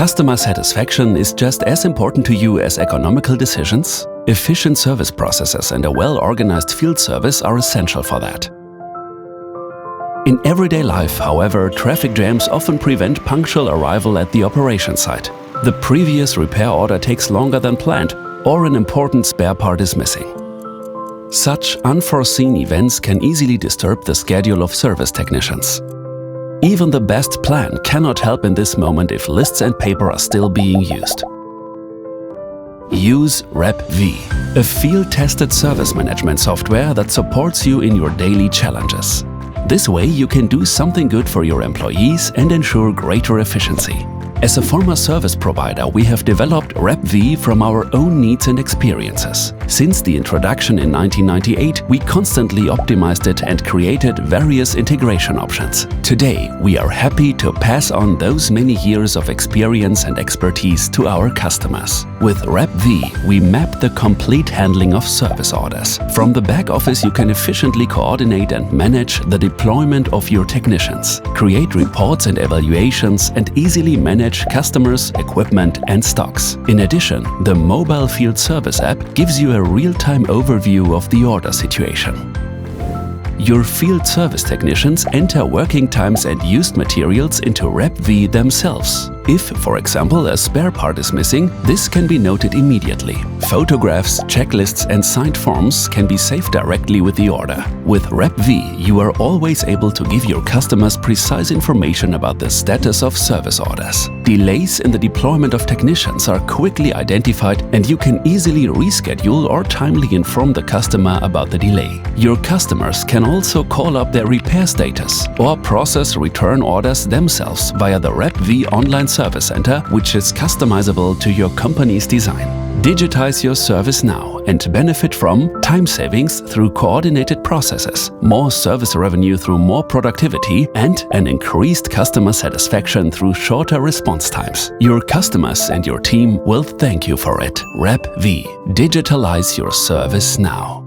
Customer satisfaction is just as important to you as economical decisions? Efficient service processes and a well-organized field service are essential for that. In everyday life, however, traffic jams often prevent punctual arrival at the operation site. The previous repair order takes longer than planned, or an important spare part is missing. Such unforeseen events can easily disturb the schedule of service technicians. Even the best plan cannot help in this moment if lists and paper are still being used. Use RepV, a field-tested service management software that supports you in your daily challenges. This way you can do something good for your employees and ensure greater efficiency. As a former service provider, we have developed RepV from our own needs and experiences. Since the introduction in 1998, we constantly optimized it and created various integration options. Today, we are happy to pass on those many years of experience and expertise to our customers. With RepV, we map the complete handling of service orders. From the back office, you can efficiently coordinate and manage the deployment of your technicians, create reports and evaluations, and easily manage customers, equipment and stocks. In addition, the mobile field service app gives you a real-time overview of the order situation. Your field service technicians enter working times and used materials into RepV themselves. If, for example, a spare part is missing, this can be noted immediately. Photographs, checklists and signed forms can be saved directly with the order. With RepV, you are always able to give your customers precise information about the status of service orders. Delays in the deployment of technicians are quickly identified and you can easily reschedule or timely inform the customer about the delay. Your customers can also call up their repair status or process return orders themselves via the RepV online service center, which is customizable to your company's design. Digitize your service now and benefit from time savings through coordinated processes, more service revenue through more productivity, and an increased customer satisfaction through shorter response times. Your customers and your team will thank you for it. RepV. Digitalize your service now.